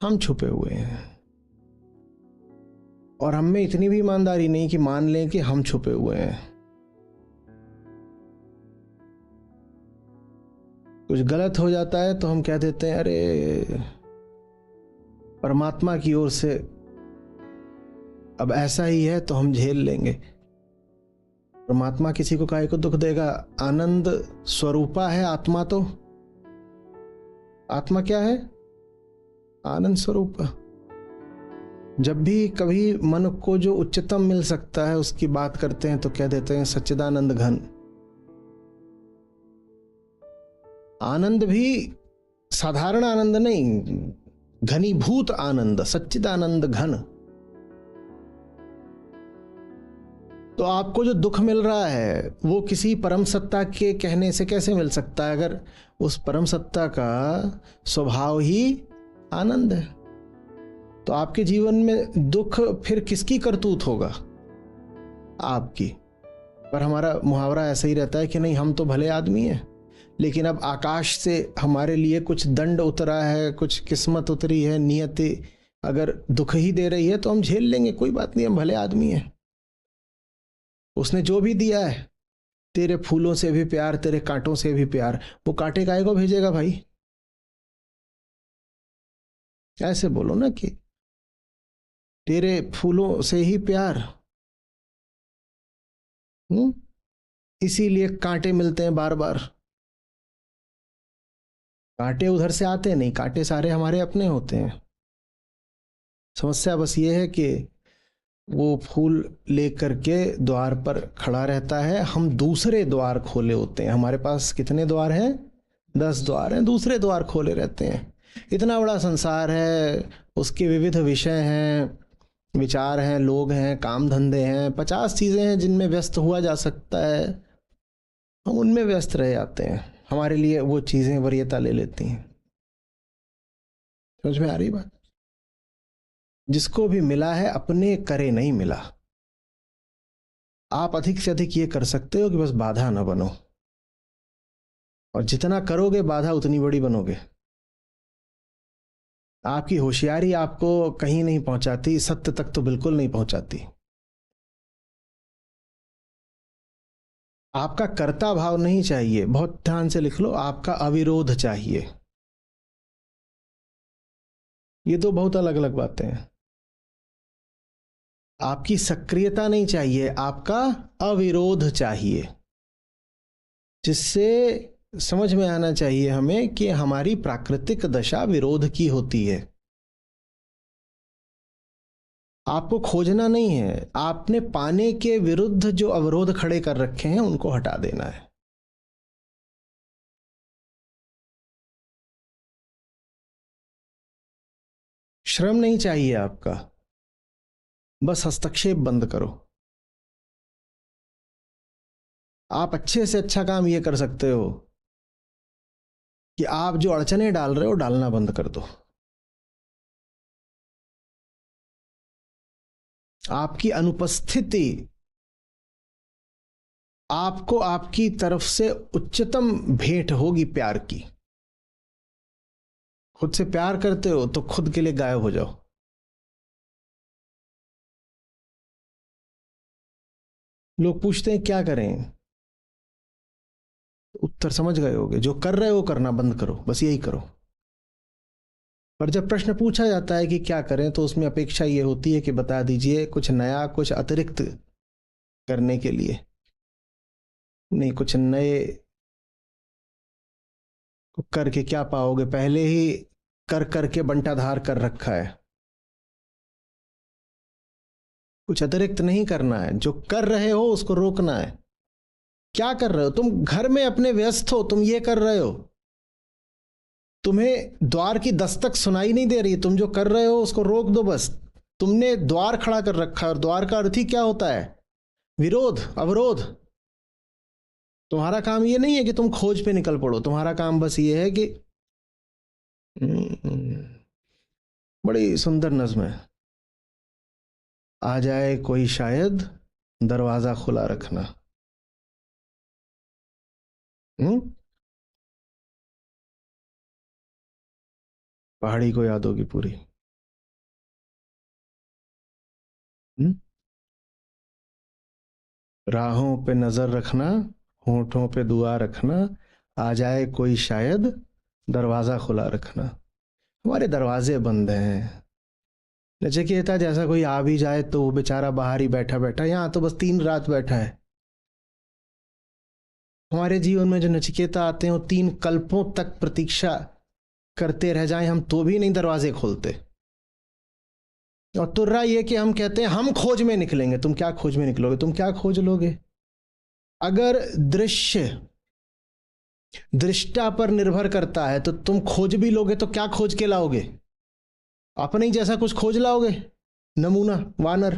हम छुपे हुए हैं, और हम में इतनी भी ईमानदारी नहीं कि मान लें कि हम छुपे हुए हैं। कुछ गलत हो जाता है तो हम कह देते हैं अरे परमात्मा की ओर से अब ऐसा ही है तो हम झेल लेंगे। परमात्मा किसी को काहे को दुख देगा? आनंद स्वरूपा है आत्मा। तो आत्मा क्या है? आनंद स्वरूप। जब भी कभी मन को जो उच्चतम मिल सकता है उसकी बात करते हैं तो कह देते हैं सच्चिदानंद घन। आनंद भी साधारण आनंद नहीं, घनीभूत आनंद, सच्चिदानंद घन। तो आपको जो दुख मिल रहा है वो किसी परम सत्ता के कहने से कैसे मिल सकता है, अगर उस परम सत्ता का स्वभाव ही आनंद है? तो आपके जीवन में दुख फिर किसकी करतूत होगा? आपकी। पर हमारा मुहावरा ऐसा ही रहता है कि नहीं हम तो भले आदमी हैं, लेकिन अब आकाश से हमारे लिए कुछ दंड उतरा है, कुछ किस्मत उतरी है, नियति अगर दुख ही दे रही है तो हम झेल लेंगे, कोई बात नहीं, हम भले आदमी हैं। उसने जो भी दिया है, तेरे फूलों से भी प्यार, तेरे कांटों से भी प्यार, वो कांटे काहे को भेजेगा भाई? ऐसे बोलो ना कि तेरे फूलों से ही प्यार। इसीलिए कांटे मिलते हैं बार बार। कांटे उधर से आते नहीं, कांटे सारे हमारे अपने होते हैं। समस्या बस ये है कि वो फूल लेकर के द्वार पर खड़ा रहता है, हम दूसरे द्वार खोले होते हैं। हमारे पास कितने द्वार हैं? 10 द्वार हैं, दूसरे द्वार खोले रहते हैं। इतना बड़ा संसार है, उसके विविध विषय हैं, विचार हैं, लोग हैं, काम धंधे हैं, 50 चीजें हैं जिनमें व्यस्त हुआ जा सकता है। हम उनमें व्यस्त रह जाते हैं, हमारे लिए वो चीजें वरीयता ले लेती हैं। समझ में आ रही बात? जिसको भी मिला है अपने करे नहीं मिला। आप अधिक से अधिक ये कर सकते हो कि बस बाधा ना बनो, और जितना करोगे बाधा उतनी बड़ी बनोगे। आपकी होशियारी आपको कहीं नहीं पहुंचाती, सत्य तक तो बिल्कुल नहीं पहुंचाती। आपका कर्ता भाव नहीं चाहिए, बहुत ध्यान से लिख लो, आपका अविरोध चाहिए। ये दो बहुत अलग अलग बातें हैं। आपकी सक्रियता नहीं चाहिए, आपका अविरोध चाहिए, जिससे समझ में आना चाहिए हमें कि हमारी प्राकृतिक दशा विरोध की होती है। आपको खोजना नहीं है, आपने पाने के विरुद्ध जो अवरोध खड़े कर रखे हैं उनको हटा देना है। श्रम नहीं चाहिए आपका, बस हस्तक्षेप बंद करो। आप अच्छे से अच्छा काम ये कर सकते हो कि आप जो अड़चने डाल रहे हो डालना बंद कर दो। आपकी अनुपस्थिति आपको आपकी तरफ से उच्चतम भेंट होगी प्यार की। खुद से प्यार करते हो तो खुद के लिए गायब हो जाओ। लोग पूछते हैं क्या करें, उत्तर समझ गए होगे, जो कर रहे हो करना बंद करो, बस यही करो। पर जब प्रश्न पूछा जाता है कि क्या करें, तो उसमें अपेक्षा ये होती है कि बता दीजिए कुछ नया, कुछ अतिरिक्त करने के लिए। नहीं, कुछ नए करके क्या पाओगे? पहले ही कर करके बंटाधार कर रखा है। कुछ अतिरिक्त नहीं करना है, जो कर रहे हो उसको रोकना है। क्या कर रहे हो तुम? घर में अपने व्यस्त हो, तुम ये कर रहे हो, तुम्हें द्वार की दस्तक सुनाई नहीं दे रही, तुम जो कर रहे हो उसको रोक दो बस। तुमने द्वार खड़ा कर रखा है, और द्वार का अर्थ ही क्या होता है? विरोध, अवरोध। तुम्हारा काम ये नहीं है कि तुम खोज पे निकल पड़ो, तुम्हारा काम बस ये है कि बड़ी सुंदर नज्म है, आ जाए कोई शायद दरवाजा खुला रखना। हम्म पहाड़ी को याद होगी पूरी। हम्म? राहों पे नजर रखना, होठों पे दुआ रखना, आ जाए कोई शायद, दरवाजा खुला रखना। हमारे दरवाजे बंद हैं। नचिकेता जैसा कोई आ भी जाए तो वो बेचारा बाहर ही बैठा बैठा, यहाँ तो बस 3 रात बैठा है। हमारे जीवन में जो नचिकेता आते हैं वो 3 कल्पों तक प्रतीक्षा करते रह जाएं हम तो भी नहीं दरवाजे खोलते। और तुर्रा ये कि हम कहते हैं हम खोज में निकलेंगे। तुम क्या खोज में निकलोगे? तुम क्या खोज लोगे? अगर दृश्य दृष्टा पर निर्भर करता है तो तुम खोज भी लोगे तो क्या खोज के लाओगे? अपने ही जैसा कुछ खोज लाओगे, नमूना, वानर।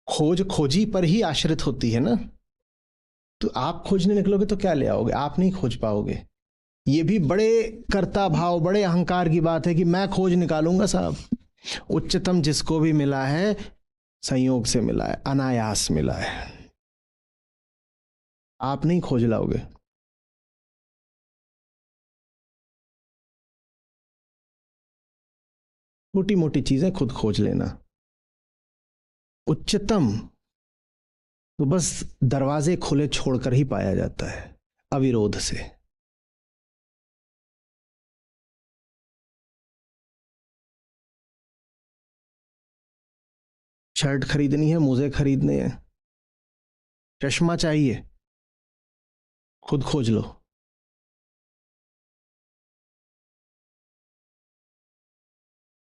खोज खोजी पर ही आश्रित होती है ना। तो आप खोजने निकलोगे तो क्या ले आओगे? आप नहीं खोज पाओगे। ये भी बड़े कर्ता भाव, बड़े अहंकार की बात है कि मैं खोज निकालूंगा। साहब, उच्चतम जिसको भी मिला है संयोग से मिला है, अनायास मिला है। आप नहीं खोज लाओगे। छोटी मोटी चीजें खुद खोज लेना। उच्चतम तो बस दरवाजे खुले छोड़कर ही पाया जाता है, अविरोध से। शर्ट खरीदनी है, मोजे खरीदने हैं, चश्मा चाहिए, खुद खोज लो।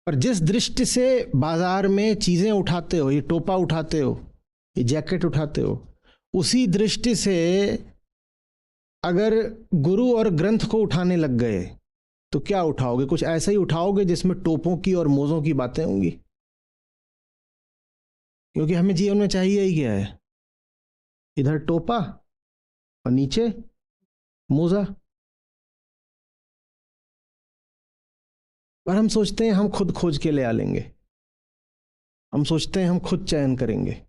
पर जिस दृष्टि से बाजार में चीजें उठाते हो, ये टोपा उठाते हो, ये जैकेट उठाते हो, उसी दृष्टि से अगर गुरु और ग्रंथ को उठाने लग गए तो क्या उठाओगे? कुछ ऐसा ही उठाओगे जिसमें टोपों की और मोजों की बातें होंगी। क्योंकि हमें जीवन में चाहिए ही क्या है? इधर टोपा और नीचे मोजा। पर हम सोचते हैं हम खुद खोज के ले आ लेंगे। हम सोचते हैं हम खुद चयन करेंगे।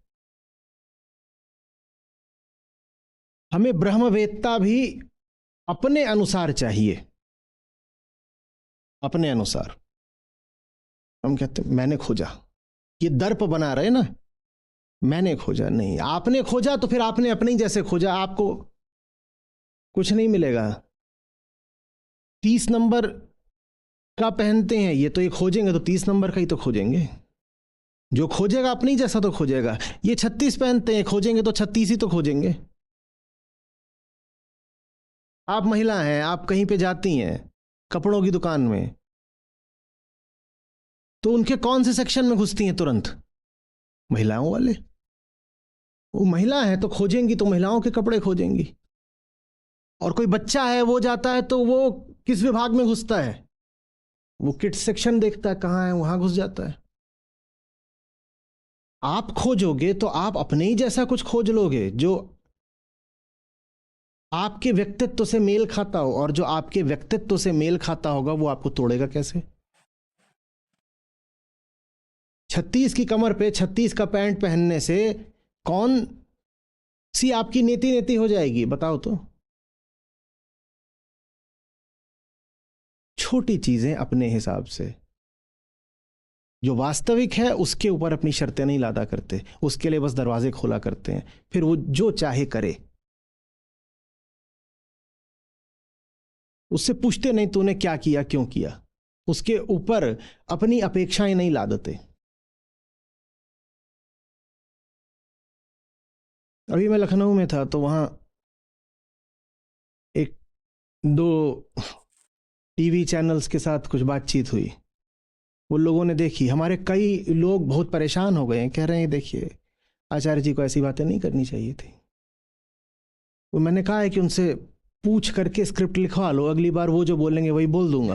हमें ब्रह्मवेत्ता भी अपने अनुसार चाहिए, अपने अनुसार। हम कहते हैं मैंने खोजा, ये दर्प बना रहे ना, मैंने खोजा। नहीं, आपने खोजा तो फिर आपने अपने ही जैसे खोजा, आपको कुछ नहीं मिलेगा। 30 नंबर का पहनते हैं ये, तो ये खोजेंगे तो 30 नंबर का ही तो खोजेंगे। जो खोजेगा अपनी जैसा तो खोजेगा। ये 36 पहनते हैं, खोजेंगे तो 36 ही तो खोजेंगे। आप महिला हैं, आप कहीं पे जाती हैं कपड़ों की दुकान में, तो उनके कौन से सेक्शन में घुसती हैं तुरंत? महिलाओं वाले। वो महिला है तो खोजेंगी तो महिलाओं के कपड़े खोजेंगी। और कोई बच्चा है वो जाता है तो वो किस विभाग में घुसता है? वो किड्स सेक्शन देखता है, कहाँ है वहां घुस जाता है। आप खोजोगे तो आप अपने ही जैसा कुछ खोज लोगे जो आपके व्यक्तित्व से मेल खाता हो, और जो आपके व्यक्तित्व से मेल खाता होगा वो आपको तोड़ेगा कैसे? 36 की कमर पे 36 का पैंट पहनने से कौन सी आपकी नीति नीति हो जाएगी, बताओ तो। छोटी चीजें अपने हिसाब से, जो वास्तविक है उसके ऊपर अपनी शर्तें नहीं लादा करते, उसके लिए बस दरवाजे खोला करते हैं, फिर वो जो चाहे करे। उससे पूछते नहीं तूने क्या किया, क्यों किया। उसके ऊपर अपनी अपेक्षाएं नहीं लादते। अभी मैं लखनऊ में था तो वहां एक दो टीवी चैनल्स के साथ कुछ बातचीत हुई। उन लोगों ने देखी, हमारे कई लोग बहुत परेशान हो गए हैं, कह रहे हैं देखिए आचार्य जी को ऐसी बातें नहीं करनी चाहिए थी। तो मैंने कहा है कि उनसे पूछ करके स्क्रिप्ट लिखवा लो, अगली बार वो जो बोलेंगे वही बोल दूंगा।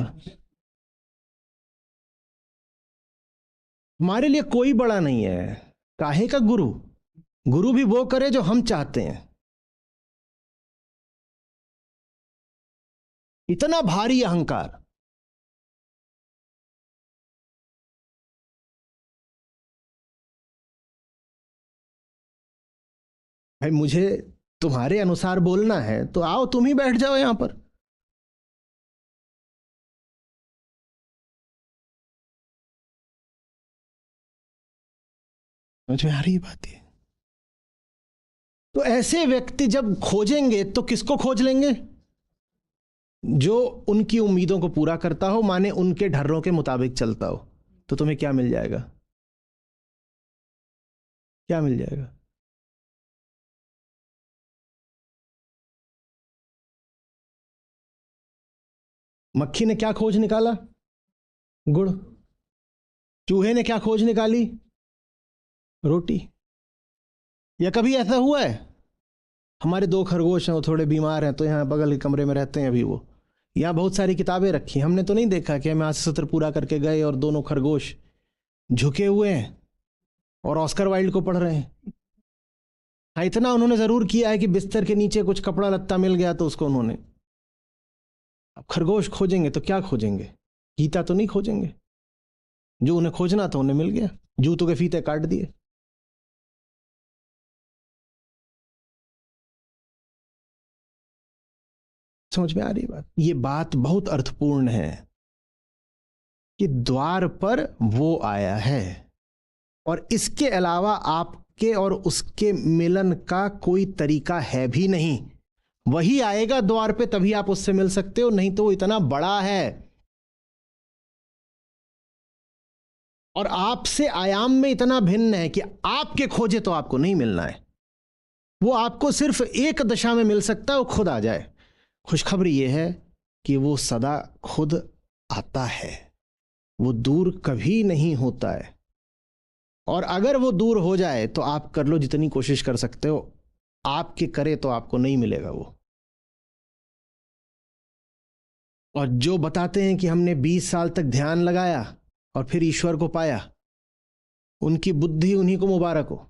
हमारे लिए कोई बड़ा नहीं है। काहे का गुरु? गुरु भी वो करे जो हम चाहते हैं। इतना भारी अहंकार। भाई मुझे तुम्हारे अनुसार बोलना है तो आओ, तुम ही बैठ जाओ यहां पर। समझ में आ रही बात है? तो ऐसे व्यक्ति जब खोजेंगे तो किसको खोज लेंगे? जो उनकी उम्मीदों को पूरा करता हो, माने उनके ढर्रों के मुताबिक चलता हो। तो तुम्हें क्या मिल जाएगा? क्या मिल जाएगा? मक्खी ने क्या खोज निकाला? गुड़। चूहे ने क्या खोज निकाली? रोटी। या कभी ऐसा हुआ है, हमारे 2 खरगोश हैं, वो थोड़े बीमार हैं, तो यहाँ बगल के कमरे में रहते हैं अभी, वो यहाँ बहुत सारी किताबें रखी, हमने तो नहीं देखा कि हम आज सत्र पूरा करके गए और दोनों खरगोश झुके हुए हैं और ऑस्कर वाइल्ड को पढ़ रहे हैं। हाँ, इतना उन्होंने जरूर किया है कि बिस्तर के नीचे कुछ कपड़ा लत्ता मिल गया तो उसको उन्होंने। अब खरगोश खोजेंगे तो क्या खोजेंगे? गीता तो नहीं खोजेंगे। जो उन्हें खोजना था उन्हें मिल गया, जूतों के फीते काट दिए। समझ में आ रही बात? ये बात बहुत अर्थपूर्ण है कि द्वार पर वो आया है और इसके अलावा आपके और उसके मिलन का कोई तरीका है भी नहीं। वही आएगा द्वार पे, तभी आप उससे मिल सकते हो, नहीं तो वो इतना बड़ा है और आपसे आयाम में इतना भिन्न है कि आपके खोजे तो आपको नहीं मिलना है। वो आपको सिर्फ एक दशा में मिल सकता है, वो खुद आ जाए। खुशखबरी ये है कि वो सदा खुद आता है, वो दूर कभी नहीं होता है। और अगर वो दूर हो जाए तो आप कर लो जितनी कोशिश कर सकते हो, आपके करे तो आपको नहीं मिलेगा वो। और जो बताते हैं कि हमने 20 साल तक ध्यान लगाया और फिर ईश्वर को पाया, उनकी बुद्धि उन्हीं को मुबारक हो।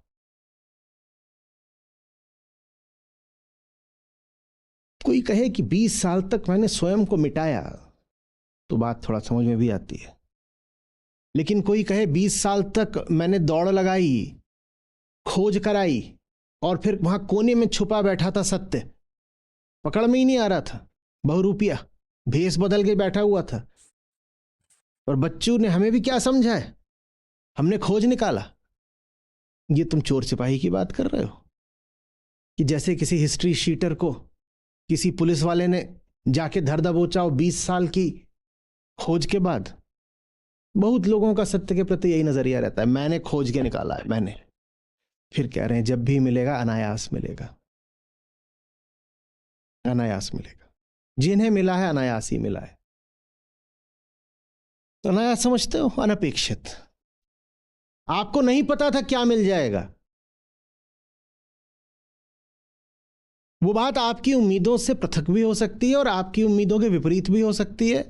कोई कहे कि 20 साल तक मैंने स्वयं को मिटाया, तो बात थोड़ा समझ में भी आती है। लेकिन कोई कहे 20 साल तक मैंने दौड़ लगाई, खोज कराई, और फिर वहां कोने में छुपा बैठा था सत्य, पकड़ में ही नहीं आ रहा था, बहुरूपिया भेष बदल के बैठा हुआ था, और बच्चों ने हमें भी क्या समझा है, हमने खोज निकाला। ये तुम चोर सिपाही की बात कर रहे हो कि जैसे किसी हिस्ट्री शीटर को किसी पुलिस वाले ने जाके धर दबोचा हो 20 साल की खोज के बाद। बहुत लोगों का सत्य के प्रति यही नजरिया रहता है, मैंने खोज के निकाला है, मैंने। फिर कह रहे हैं जब भी मिलेगा अनायास मिलेगा, अनायास मिलेगा। जिन्हें मिला है अनायास ही मिला है। तो अनायास समझते हो? अनपेक्षित। आपको नहीं पता था क्या मिल जाएगा। वो बात आपकी उम्मीदों से पृथक भी हो सकती है और आपकी उम्मीदों के विपरीत भी हो सकती है,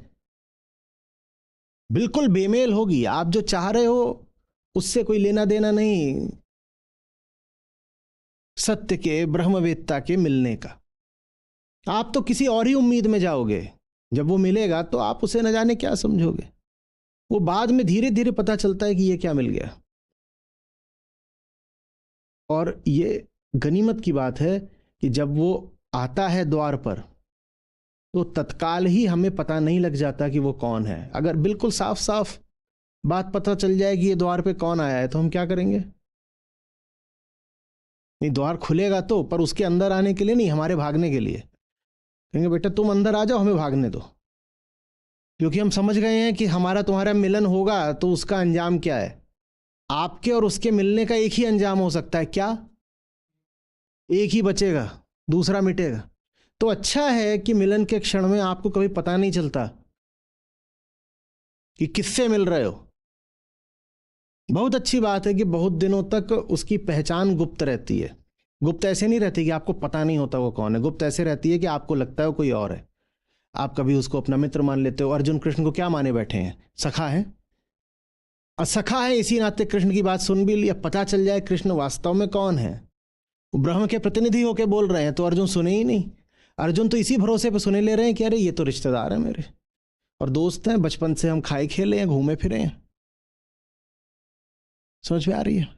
बिल्कुल बेमेल होगी। आप जो चाह रहे हो उससे कोई लेना देना नहीं सत्य के, ब्रह्मवेत्ता के मिलने का। आप तो किसी और ही उम्मीद में जाओगे, जब वो मिलेगा तो आप उसे न जाने क्या समझोगे। वो बाद में धीरे धीरे पता चलता है कि ये क्या मिल गया। और ये गनीमत की बात है कि जब वो आता है द्वार पर तो तत्काल ही हमें पता नहीं लग जाता कि वो कौन है। अगर बिल्कुल साफ साफ बात पता चल जाए कि ये द्वार पे कौन आया है तो हम क्या करेंगे? नहीं, द्वार खुलेगा तो, पर उसके अंदर आने के लिए नहीं, हमारे भागने के लिए। कहेंगे बेटा तुम अंदर आ जाओ, हमें भागने दो, क्योंकि हम समझ गए हैं कि हमारा तुम्हारा मिलन होगा तो उसका अंजाम क्या है। आपके और उसके मिलने का एक ही अंजाम हो सकता है। क्या? एक ही बचेगा, दूसरा मिटेगा। तो अच्छा है कि मिलन के क्षण में आपको कभी पता नहीं चलता कि किससे मिल रहे हो। बहुत अच्छी बात है कि बहुत दिनों तक उसकी पहचान गुप्त रहती है। गुप्त ऐसे नहीं रहती कि आपको पता नहीं होता वो कौन है, गुप्त ऐसे रहती है कि आपको लगता है वो कोई और है। आप कभी उसको अपना मित्र मान लेते हो। अर्जुन कृष्ण को क्या माने बैठे हैं? सखा है। और सखा है इसी नाते कृष्ण की बात सुन भी लिया, पता चल जाए कृष्ण वास्तव में कौन है। वो ब्रह्म के प्रतिनिधि होके बोल रहे हैं तो अर्जुन सुने ही नहीं। अर्जुन तो इसी भरोसे पे सुने ले रहे हैं कि अरे ये तो रिश्तेदार है मेरे और दोस्त हैं, बचपन से हम खाए खेले हैं, घूमे फिरे हैं। समझ में आ रही है?